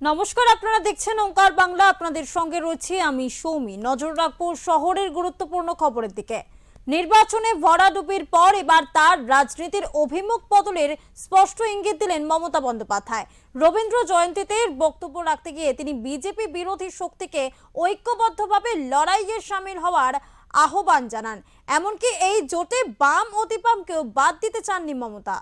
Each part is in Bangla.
নমস্কার, আপনারা দেখছেন ওঙ্কার বাংলা। আপনাদের সঙ্গে রয়েছি আমি সৌমি। নজর রাখবো শহরের গুরুত্বপূর্ণ খবরের দিকে। নির্বাচনে ভরাডুবির পর এবার তার রাজনীতির অভিমুখ বদলের স্পষ্ট ইঙ্গিত দিলেন মমতা বন্দ্যোপাধ্যায়। রবীন্দ্র জয়ন্তীতে বক্তব্য রাখতে গিয়ে তিনি বিজেপি বিরোধী শক্তিকে ঐক্যবদ্ধভাবে লড়াইয়ে সামিল হওয়ার আহ্বান জানান। এমনকি এই জোটে বাম অতিবামকেও বাদ দিতে চাননি মমতা।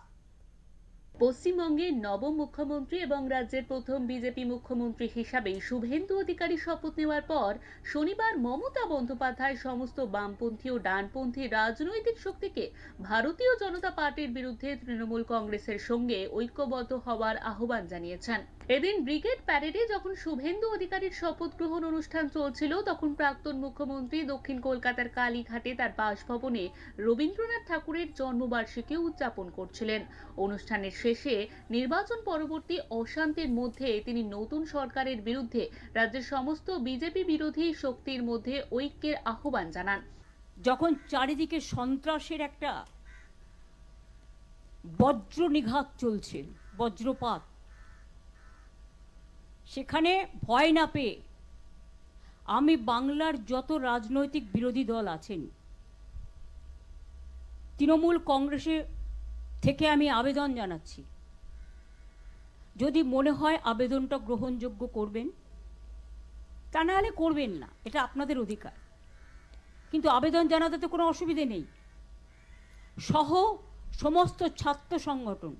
পশ্চিমবঙ্গের নবম মুখ্যমন্ত্রী এবং রাজ্যের প্রথম বিজেপি মুখ্যমন্ত্রী হিসাবে শুভেন্দু অধিকারী শপথ নেওয়ার পর শনিবার মমতা বন্দ্যোপাধ্যায় সমস্ত বামপন্থী ও ডানপন্থী রাজনৈতিক শক্তিকে ভারতীয় জনতা পার্টির বিরুদ্ধে তৃণমূল কংগ্রেসের সঙ্গে ঐক্যবদ্ধ হওয়ার আহ্বান জানিয়েছেন। এদিন ব্রিগেড প্যারেডে যখন শুভেন্দু অধিকারীর শপথ গ্রহণ অনুষ্ঠান চলছিল, তখন প্রাক্তন মুখ্যমন্ত্রী দক্ষিণ কলকাতার কালীঘাটে তার বাসভবনে রবীন্দ্রনাথ ঠাকুরের জন্মবার্ষিকী উদযাপন করছিলেন। অনুষ্ঠানের শেষে নির্বাচন পরবর্তী অশান্তির মধ্যে তিনি নতুন সরকারের বিরুদ্ধে রাজ্যের সমস্ত বিজেপি বিরোধী শক্তির মধ্যে ঐক্যের আহ্বান জানান। যখন চারিদিকে সন্ত্রাসের একটা বজ্র নিঘাত চলছে, বজ্রপাত, সেখানে ভয় না পেয়ে আমি বাংলার যত রাজনৈতিক বিরোধী দল আছেন, তৃণমূল কংগ্রেসে থেকে আমি আবেদন জানাচ্ছি, যদি মনে হয় আবেদনটা গ্রহণযোগ্য করবেন, তা নাহলে করবেন না, এটা আপনাদের অধিকার। কিন্তু আবেদন জানাতে তো কোনো অসুবিধে নেই। সহ সমস্ত ছাত্র সংগঠন,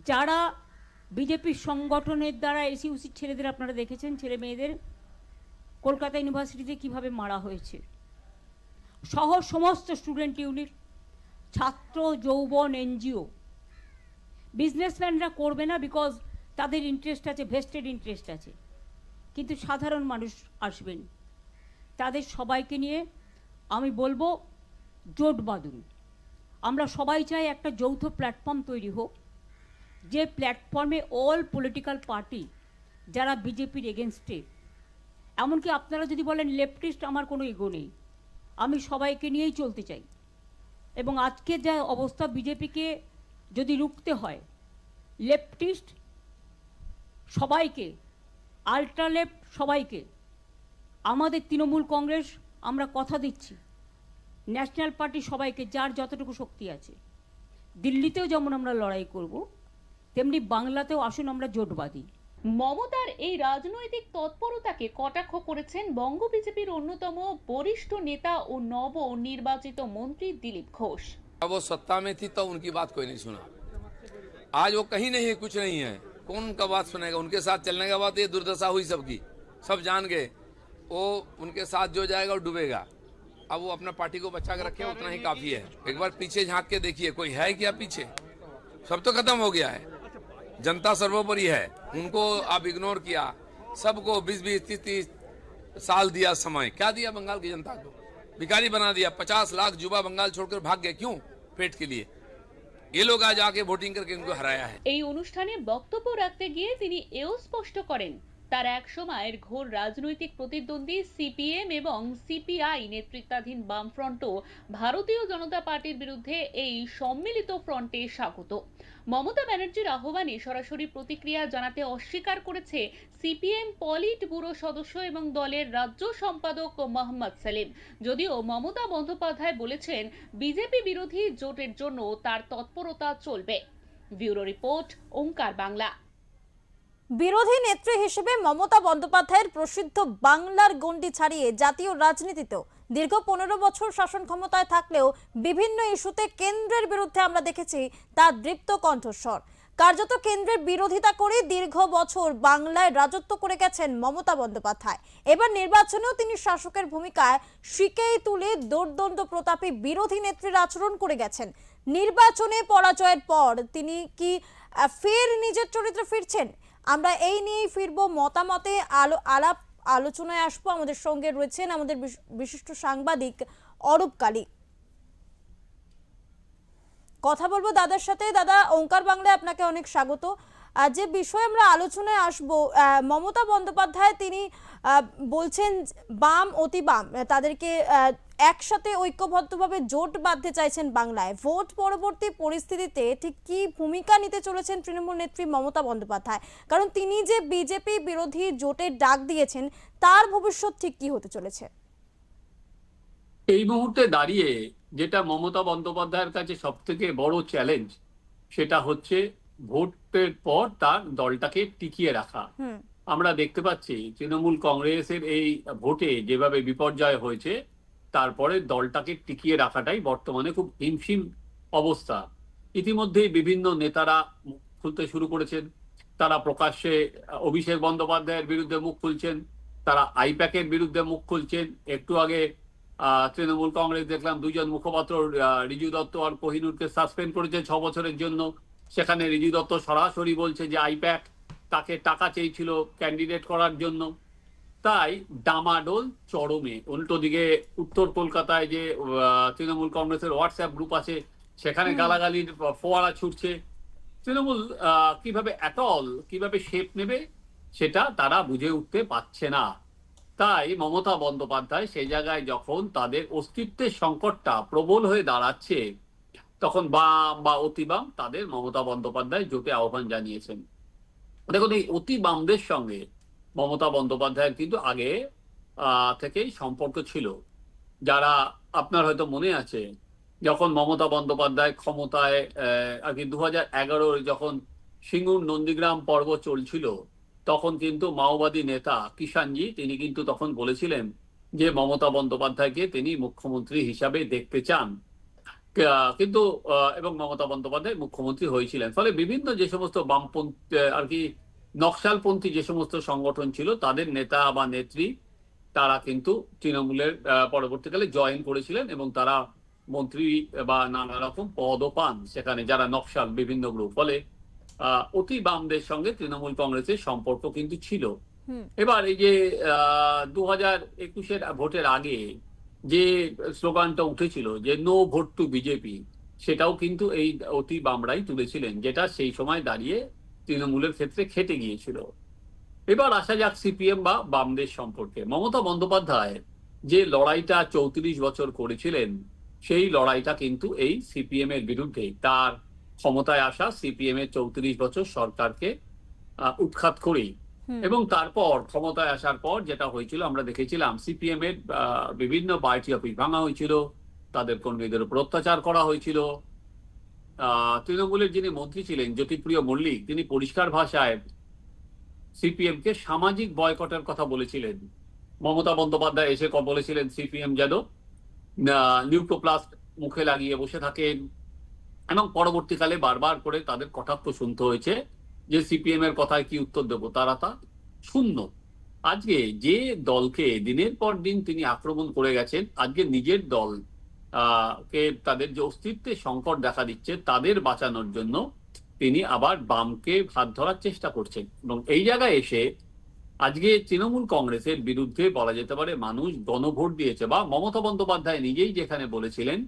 যারা বিজেপির সংগঠনের দ্বারা এসইউসি ছেলেদের আপনারা দেখেছেন, ছেলে মেয়েদের কলকাতা ইউনিভার্সিটিতে কিভাবে মারা হয়েছে, সহ সমস্ত স্টুডেন্ট ইউনিট, ছাত্র যৌবন, এনজিও, বিজনেসম্যানরা করবে না, বিকজ তাদের ইন্টারেস্ট আছে, ভেস্টেড ইন্টারেস্ট আছে, কিন্তু সাধারণ মানুষ আসবেন। তাদের সবাইকে নিয়ে আমি বলবো জোট বাঁধুন। আমরা সবাই চাই একটা যৌথ প্ল্যাটফর্ম তৈরি হোক, যে প্ল্যাটফর্মে অল পলিটিক্যাল পার্টি যারা বিজেপির এগেনস্টে, এমনকি আপনারা যদি বলেন লেফটিস্ট, আমার কোনো ইগো নেই, আমি সবাইকে নিয়েই চলতে চাই। এবং আজকে যা অবস্থা, বিজেপিকে যদি রুখতে হয়, লেফটিস্ট সবাইকে, আল্ট্রা লেফট সবাইকে, আমাদের তৃণমূল কংগ্রেস আমরা কথা দিচ্ছি, ন্যাশনাল পার্টি সবাইকে, যার যতটুকু শক্তি আছে, দিল্লিতেও যেমন আমরা লড়াই করব, তেমনি বাংলাতেও আসুন আমরা জোট বাঁধি। মমতার এই রাজনৈতিক তৎপরতাকে কটাক্ষ করেছেন বঙ্গ বিজেপির অন্যতম বরিষ্ঠ নেতা ও নব নির্বাচিত মন্ত্রী দিলীপ ঘোষ। वो सत्ता में थी तो उनकी बात कोई नहीं सुना। आज वो कहीं नहीं है, कुछ नहीं है, कौन उनका बात सुनेगा? उनके साथ चलने के बाद ये दुर्दशा हुई सबकी, सब जान गए। वो उनके साथ जो जाएगा वो डूबेगा। अब वो अपना पार्टी को बचा के रखे, उतना ही काफी है। एक बार पीछे झांक के देखिए, कोई है क्या पीछे? सब तो खत्म हो गया है। जनता सर्वोपरि है, उनको आप इग्नोर किया। सबको 20-20, 30-30 साल दिया समय, क्या दिया बंगाल की जनता को? भिखारी बना दिया। 50 लाख युवा बंगाल छोड़कर भाग गए, क्यों? पेट के लिए। ये लोग आज आके वोटिंग करके इनको हराया है। এই অনুষ্ঠানে বক্তব্য রাখতে গিয়ে তিনি এও স্পষ্ট করেন, তার এক সময়ের ঘোর রাজনৈতিক প্রতিদ্বন্দ্বী সিপিএম এবং সিপিআই নেতৃত্বাধীন বামফ্রন্টও ভারতীয় জনতা পার্টির বিরুদ্ধে এই সম্মিলিত ফ্রন্টে স্বাগত। মমতা ব্যানার্জির আহ্বানে সরাসরি প্রতিক্রিয়া জানাতে অস্বীকার করেছে সিপিএম পলিট ব্যুরো সদস্য এবং দলের রাজ্য সম্পাদক মোহাম্মদ সেলিম। যদিও মমতা বন্দ্যোপাধ্যায় বলেছেন বিজেপি বিরোধী জোটের জন্য তার তৎপরতা চলবে। ব্যুরো রিপোর্ট, ওঙ্কার বাংলা। বিরোধী নেত্রী হিসেবে মমতা বন্দ্যোপাধ্যায়ের প্রসিদ্ধ বাংলার গণ্ডি ছাড়িয়ে জাতীয় রাজনীতিতেও দীর্ঘ 15 বছর শাসন ক্ষমতায় থাকলেও বিভিন্ন ইস্যুতে কেন্দ্রের বিরুদ্ধে আমরা দেখেছি তার দৃপ্ত কণ্ঠস্বর। কার্যত কেন্দ্রের বিরোধিতা করে দীর্ঘ বছর বাংলায় রাজত্ব করে গেছেন মমতা বন্দ্যোপাধ্যায়। এবার নির্বাচনেও তিনি শাসকের ভূমিকায় শিকেই তুলে দোর্দণ্ড প্রতাপী বিরোধী নেত্রীর আচরণ করে গেছেন। নির্বাচনে পরাজয়ের পর তিনি কি ফের নিজের চরিত্রে ফিরছেন? আমরা এই নিয়েই ফিরবো, মতামতে আলোচনায় আসবো। আমাদের সঙ্গে রয়েছেন আমাদের বিশিষ্ট সাংবাদিক অরূপ কালী। কথা বলবো দাদার সাথে। দাদা, ওঙ্কার বাংলায় আপনাকে অনেক স্বাগত। যে বিষয়ে আমরা আলোচনায় আসবো, মমতা বন্দ্যোপাধ্যায় তিনি বলছেন বাম অতি বাম তাদেরকে একসাথে ঐক্যবদ্ধভাবে জোট বাঁধতে চাইছেন বাংলায়, ভোট পরবর্তী পরিস্থিতিতে ঠিক কি ভূমিকা নিতে চলেছেন তৃণমূল নেত্রী মমতা বন্দ্যোপাধ্যায়? কারণ তিনি যে বিজেপি বিরোধী জোটের ডাক দিয়েছেন, তার ভবিষ্যৎ ঠিক কি হতে চলেছে? এই মুহূর্তে দাঁড়িয়ে যেটা মমতা বন্দ্যোপাধ্যায়ের কাছে সব থেকে বড় চ্যালেঞ্জ, সেটা হচ্ছে ভোটের পর তার দলটাকে টিকিয়ে রাখা। আমরা দেখতে পাচ্ছি তৃণমূল কংগ্রেসের এই ভোটে যেভাবে বিপর্যয় হয়েছে, তারপরে দলটাকে টিকিয়ে রাখাটাই বর্তমানে খুব হিমশিম অবস্থা। ইতিমধ্যেই বিভিন্ন নেতারা মুখ খুলতে শুরু করেছেন। তারা প্রকাশ্যে অভিষেক বন্দ্যোপাধ্যায়ের বিরুদ্ধে মুখ খুলছেন, তারা আইপ্যাকের বিরুদ্ধে মুখ খুলছেন। একটু আগে তৃণমূল কংগ্রেস দেখলাম দুজন মুখপাত্র রিজু দত্ত আর কোহিনুরকে সাসপেন্ড করেছে 6 বছরের জন্য। সেখানে রিজু দত্ত সরাসরি বলছে যে আইপ্যাক তাকে টাকা চেয়েছিল ক্যান্ডিডেট করার জন্য। তাই ডামাডোল চরমে। উল্টো দিকে উত্তর কলকাতায় যে তৃণমূল কংগ্রেসের হোয়াটসঅ্যাপ গ্রুপ আছে, সেখানে গালাগালির ফোয়ারা ছুটছে। তৃণমূল কিভাবে শেপ নেবে সেটা তারা বুঝে উঠতে পারছে না। তাই মমতা বন্দ্যোপাধ্যায় সেই জায়গায় যখন তাদের অস্তিত্বের সংকটটা প্রবল হয়ে দাঁড়াচ্ছে, তখন বাম বা অতি বাম তাদের মমতা বন্দ্যোপাধ্যায় জোটে আহ্বান জানিয়েছেন। দেখুন, এই অতি বামদের সঙ্গে মমতা বন্দ্যোপাধ্যায়ের কিন্তু আগে থেকেই সম্পর্ক ছিল। যারা আপনার হয়তো মনে আছে, যখন মমতা বন্দ্যোপাধ্যায় ক্ষমতায় আর কি 2011 যখন সিঙ্গুর নন্দীগ্রাম পর্ব চলছিল, তখন কিন্তু মাওবাদী নেতা কিষাণজি তিনি কিন্তু তখন বলেছিলেন যে মমতা বন্দ্যোপাধ্যায়কে তিনি মুখ্যমন্ত্রী হিসাবে দেখতে চান। কিন্তু এবং মমতা বন্দ্যোপাধ্যায় মুখ্যমন্ত্রী হয়েছিলেন। ফলে বিভিন্ন যে সমস্ত বামপন্থী আর কি নকশালপন্থী যে সমস্ত সংগঠন ছিল, তাদের নেতা বা নেত্রী তারা কিন্তু তৃণমূলের পরবর্তীকালে জয়েন করেছিলেন এবং তারা মন্ত্রী বা নানা রকম পদও পান সেখানে, যারা নকশাল বিভিন্ন গ্রুপ। ফলে অতি বামদের সঙ্গে তৃণমূল কংগ্রেসের সম্পর্ক কিন্তু ছিল। এবার এই যে 2021-এর ভোটের আগে যে স্লোগানটা উঠেছিল যে নো ভোট টু বিজেপি, সেটাও কিন্তু এই অতি বামরাই তুলেছিলেন, যেটা সেই সময় দাঁড়িয়ে তৃণমূলের ক্ষেত্রে খেটে গিয়েছিল। এবার আসা যাক সিপিএম বা বামদের সম্পর্কে। মমতা বন্দ্যোপাধ্যায় যে লড়াইটা 34 বছর করেছিলেন, সেই লড়াইটা কিন্তু এই সিপিএম এর বিরুদ্ধে। তার ক্ষমতায় আসা সিপিএম এর 34 বছর সরকারকে উৎখাত করেই, এবং তারপর ক্ষমতায় আসার পর যেটা হয়েছিল আমরা দেখেছিলাম, সিপিএম এর বিভিন্ন পার্টি অফিস ভাঙা হয়েছিল, তাদের কর্মীদের উপর অত্যাচার করা হয়েছিল। তৃণমূলের যিনি মন্ত্রী ছিলেন জ্যোতিপ্রিয় মল্লিক, তিনি পরিষ্কার ভাষায় সিপিএম কে সামাজিক বয়কটের কথা বলেছিলেন। মমতা বন্দ্যোপাধ্যায় এসে বলেছিলেন সিপিএম যেন নিউক্লোপ্লাস্ট মুখে লাগিয়ে বসে থাকেন, এবং পরবর্তীকালে বারবার করে তাদের কটাক্ষ শুনতে হয়েছে যে সিপিএম এর কথায় কি উত্তর দেবো, তারা তা শূন্য। আজকে যে দলকে দিনের পর দিন তিনি আক্রমণ করে গেছেন, আজকে নিজের দল কে তাদের যে অস্তিত্বের সংকট দেখা দিচ্ছে, তাদের বাঁচানোর জন্য তিনি আবার বামকে হাত ধরার চেষ্টা করছেন। এবং এই জায়গায় এসে আজকে তৃণমূল কংগ্রেসের বিরুদ্ধে বলা যেতে পারে মানুষ গণভোট দিয়েছে, বা মমতা বন্দ্যোপাধ্যায় নিজেই যেখানে বলেছিলেন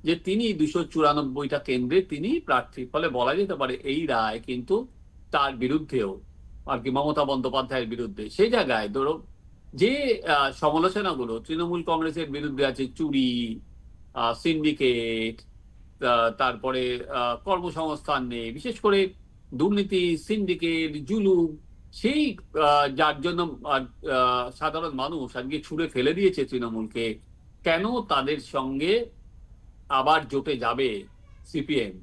যে তিনি 294টা কেন্দ্রে তিনি প্রার্থী। ফলে বলা যেতে পারে এই রায় কিন্তু তার বিরুদ্ধেও আর কি, মমতা বন্দ্যোপাধ্যায়ের বিরুদ্ধে। সেই জায়গায় ধরো যে সমালোচনাগুলো তৃণমূল কংগ্রেসের বিরুদ্ধে আছে, চুরি, সিন্ডিকেট, তারপরে কর্মসংস্থান নেই, বিশেষ করে দুর্নীতি, সিন্ডিকেট, জুলুম, সেই যার জন্য সাধারণ মানুষ আজকে ছুঁড়ে ফেলে দিয়েছে তৃণমূলকে। কেন তাদের সঙ্গে আবার জোটে যাবে সিপিএম,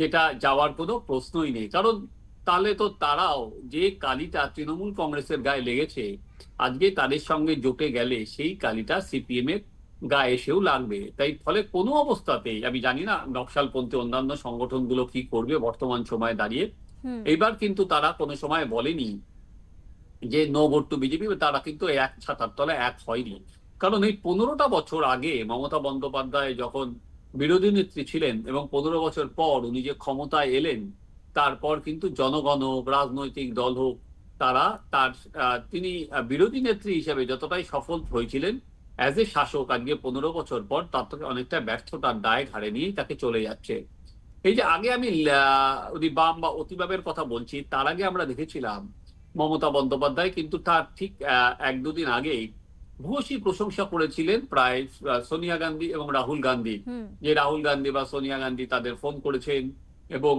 যেটা যাওয়ার কোনো প্রশ্নই নেই। কারণ তাহলে তো তারাও যে কালিটা তৃণমূল কংগ্রেসের গায়ে লেগেছে, আজকে তাদের সঙ্গে জোটে গেলে সেই কালিটা সিপিএম এর গায়ে এসেও লাগবে। তাই ফলে কোনো অবস্থাতেই, আমি জানি না নকশালপন্থী অন্যান্য সংগঠনগুলো কি করবে বর্তমান সময়ে দাঁড়িয়ে, এবার কিন্তু তারা কোনো সময় বলেনি যে নো ভোট টু বিজেপি, তারা কিন্তু এক ছাতার তলায় এক হয়নি। কারণ এই 15টা বছর আগে মমতা বন্দ্যোপাধ্যায় যখন বিরোধী নেত্রী ছিলেন এবং 15 বছর পর উনি যে ক্ষমতায় এলেন, তারপর কিন্তু জনগণ হোক, রাজনৈতিক দল হোক, তারা তিনি বিরোধী নেত্রী হিসেবে যতটাই সফল হয়েছিলেন, অ্যাজ এ শাসক আজকে 15 বছর পর তার থেকে অনেকটা ব্যর্থতার দায় ঘাড়ে নিয়েই তাকে চলে যাচ্ছে। এই যে আগে আমি বাম বা অতিবাবের কথা বলছি, তার আগে আমরা দেখেছিলাম মমতা বন্দ্যোপাধ্যায় কিন্তু তার ঠিক 1-2 দিন আগেই ভূয়সী প্রশংসা করেছিলেন প্রায় সোনিয়া গান্ধী এবং রাহুল গান্ধী, যে রাহুল গান্ধী বা সোনিয়া গান্ধী তাদের ফোন করেছেন এবং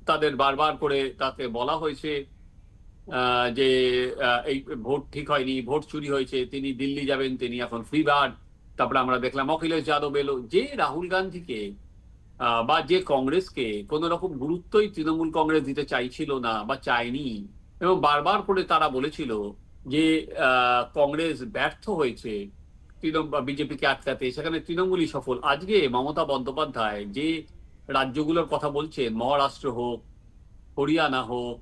তাদের বারবার করে তাকে বলা হয়েছে যে এই ভোট ঠিক হয়নি, ভোট চুরি হয়েছে, তিনি দিল্লি যাবেন, তিনি এখন ফ্রি বার্ড। তারপরে আমরা দেখলাম অখিলেশ যাদব এলো, যে রাহুল গান্ধীকে বা যে কংগ্রেসকে কোন রকম গুরুত্বই তৃণমূল কংগ্রেস দিতে চাইছিল না বা চায়নি, এবং বারবার করে তারা বলেছিল যে কংগ্রেস ব্যর্থ হয়েছে বিজেপিকে আটকাতে, সেখানে তৃণমূলই সফল। আজকে মমতা বন্দ্যোপাধ্যায় যে রাজ্যগুলোর কথা বলছেন, মহারাষ্ট্র হোক, হরিয়ানা হোক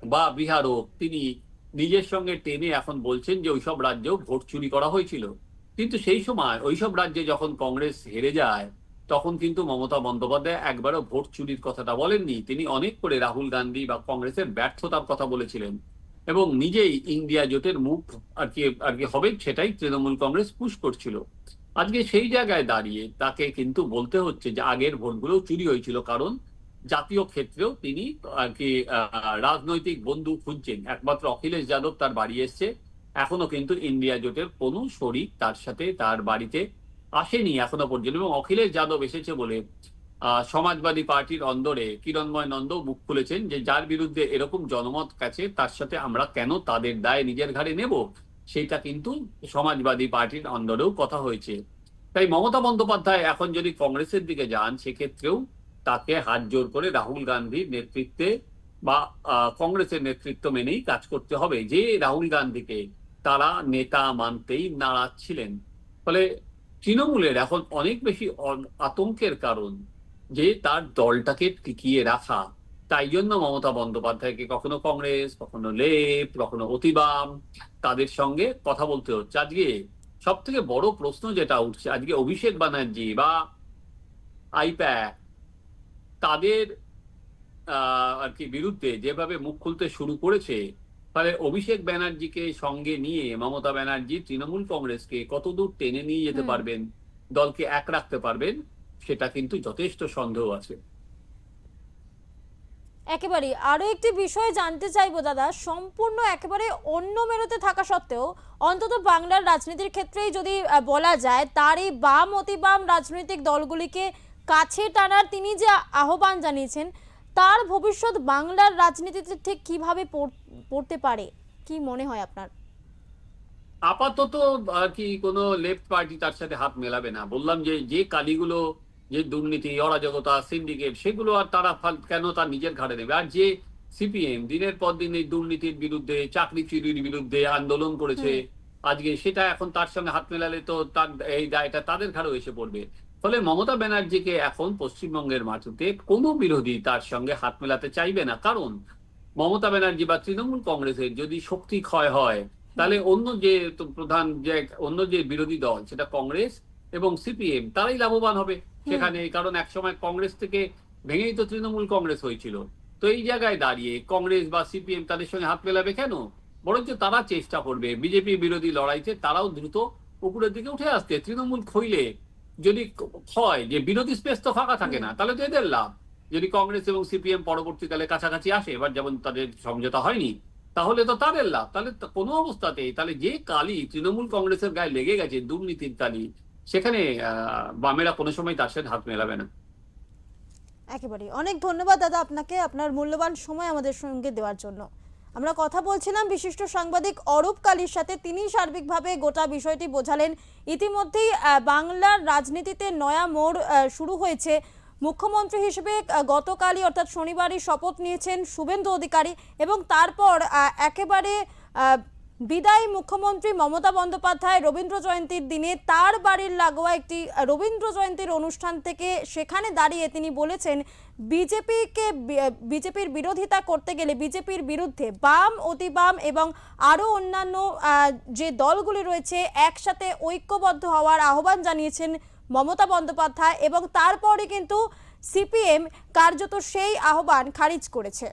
বা বিহার হোক, তিনি নিজের সঙ্গে টেনে এখন বলছেন যে ওইসব রাজ্যেও ভোট চুরি করা হয়েছিল। কিন্তু সেই সময় ওইসব রাজ্যে যখন কংগ্রেস হেরে যায়, তখন কিন্তু মমতা বন্দ্যোপাধ্যায় একবারও ভোট চুরির কথাটা বলেননি। তিনি অনেক করে রাহুল গান্ধী বা কংগ্রেসের ব্যর্থতার কথা বলেছিলেন এবং নিজেই ইন্ডিয়া জোটের মুখ আর কি হবে সেটাই তৃণমূল কংগ্রেস পুশ করছিল। আজকে সেই জায়গায় দাঁড়িয়ে তাকে কিন্তু বলতে হচ্ছে যে আগের ভোটগুলো চুরি হয়েছিল, কারণ জাতীয় ক্ষেত্রেও তিনি আর কি রাজনৈতিক বন্ধু খুঁজছেন। একমাত্র অখিলেশ যাদব তার বাড়ি এসছে, এখনো কিন্তু ইন্ডিয়া জোটের কোনো শরিক তার সাথে তার বাড়িতে আসেনি এখনো পর্যন্ত। এবং অখিলেশ যাদব এসেছে বলে সমাজবাদী পার্টির অন্দরে কিরণময় নন্দও মুখ খুলেছেন যে যার বিরুদ্ধে এরকম জনমত কাছে, তার সাথে আমরা কেন তাদের দায় নিজের ঘাড়ে নেব, সেটা কিন্তু সমাজবাদী পার্টির অন্দরেও কথা হয়েছে। তাই মমতা বন্দ্যোপাধ্যায় এখন যদি কংগ্রেসের দিকে যান, সেক্ষেত্রেও তাকে হাত জোর করে রাহুল গান্ধীর নেতৃত্বে বা কংগ্রেসের নেতৃত্ব মেনেই কাজ করতে হবে, যে রাহুল গান্ধীকে তারা নেতা মানতেই নারাজ ছিলেন। ফলে তৃণমূলের এখন অনেক বেশি আতঙ্কের কারণ যে তার দলটাকে টিকিয়ে রাখা। তাই জন্য মমতা বন্দ্যোপাধ্যায়কে কখনো কংগ্রেস, কখনো লেফট, কখনো অতিবাম, তাদের সঙ্গে কথা বলতে হচ্ছে। আজকে সব থেকে বড় প্রশ্ন যেটা উঠছে, আজকে অভিষেক ব্যানার্জি বা আইপ্যাক তাদের আর কি বিরুদ্ধে যেভাবে মুখ খুলতে শুরু করেছে, ফলে অভিষেক ব্যানার্জিকে সঙ্গে নিয়ে মমতা ব্যানার্জি তৃণমূল কংগ্রেসকে কতদূর টেনে নিয়ে যেতে পারবেন, দলকে এক রাখতে পারবেন, সেটা কিন্তু যথেষ্ট সন্দেহ আছে। একেবারে আরো একটি বিষয় জানতে চাইবো দাদা, সম্পূর্ণ একেবারে অন্য মেরুতে থাকা সত্ত্বেও অন্তত বাংলার রাজনীতির ক্ষেত্রেই যদি বলা যায়, তার এই বাম অতি বাম রাজনৈতিক দলগুলিকে কাছে টানার তিনি যে আহ্বান জানিয়েছেন, তার ভবিষ্যৎ বাংলার রাজনীতিতে ঠিক কিভাবে পড়তে পারে, কি মনে হয় আপনার? আপাতত আর কি কোনো লেফট পার্টি তার সাথে হাত মেলাবে না। বললাম যে যে কালিগুলো, যে দুর্নীতি, অরাজকতা, সিন্ডিকেট, সেগুলো আর তারা কেন তার নিজের ঘাড়ে নেবে? আর যে সিপিএম দিনের পর দিন এই দুর্নীতির বিরুদ্ধে, চাকরি চুরির বিরুদ্ধে আন্দোলন করেছে, আজকে সেটা এখন তার সঙ্গে হাত মেলালে তো তার এই দায়টা তাদের ঘাড়েও এসে পড়বে। ফলে মমতা ব্যানার্জিকে এখন পশ্চিমবঙ্গের মাটিতে কোনো বিরোধী তার সঙ্গে হাত মেলাতে চাইবে না, কারণ মমতা ব্যানার্জি বা তৃণমূল কংগ্রেসের যদি শক্তি ক্ষয় হয়, তাহলে অন্য যে প্রধান যে অন্য যে বিরোধী দল, সেটা কংগ্রেস এবং সিপিএম, তারাই লাভবান হবে সেখানে। কারণ একসময় কংগ্রেস থেকে ভেঙেই তো তৃণমূল কংগ্রেস হয়েছিল। তো এই জায়গায় দাঁড়িয়ে কংগ্রেস বা সিপিএম তাদের সঙ্গে হাত মেলাবে কেন? বরঞ্চ তারা চেষ্টা করবে বিজেপি বিরোধী লড়াইতে তারাও দ্রুত উপরের দিকে উঠে আসতে। তৃণমূল খইলে যদি হয় যে বিরোধী স্পেস তো ফাঁকা থাকে না, তাহলে তো এদের লাভ। যদি কংগ্রেস এবং সিপিএম পরবর্তীকালে কাছাকাছি আসে, এবার যেমন তাদের সমঝোতা হয়নি, তাহলে তো তাদের লাভ। তাহলে কোনো অবস্থাতেই তাহলে যে কালি তৃণমূল কংগ্রেসের গায়ে লেগে গেছে, দুর্নীতির কালি, সেখানে বামেরা কোনো সময় তার সাথে হাত মেলাবে না। একেবারে অনেক ধন্যবাদ দাদা আপনাকে, আপনার মূল্যবান সময় আমাদের সঙ্গে দেওয়ার জন্য। আমরা কথা বলছিলাম বিশিষ্ট সাংবাদিক অরূপ কালীর সাথে, তিনি সার্বিকভাবে গোটা বিষয়টি বোঝালেন। ইতিমধ্যেই বাংলার রাজনীতিতে নয়া মোড় শুরু হয়েছে। মুখ্যমন্ত্রী হিসেবে গতকালই অর্থাৎ শনিবারই শপথ নিয়েছেন শুভেন্দু অধিকারী, এবং তারপর একেবারে বিদায়ী মুখ্যমন্ত্রী মমতা বন্দ্যোপাধ্যায় রবীন্দ্র জয়ন্তীর দিনে তার বাড়ির লাগোয়া একটি রবীন্দ্র জয়ন্তীর অনুষ্ঠান থেকে সেখানে দাঁড়িয়ে তিনি বলেছেন, বিজেপির বিরোধিতা করতে গেলে, বিজেপির বিরুদ্ধে বাম, অতি বাম এবং আরও অন্যান্য যে দলগুলি রয়েছে একসাথে ঐক্যবদ্ধ হওয়ার আহ্বান জানিয়েছেন মমতা বন্দ্যোপাধ্যায়, এবং তারপরে কিন্তু সিপিএম কার্যত সেই আহ্বান খারিজ করেছে।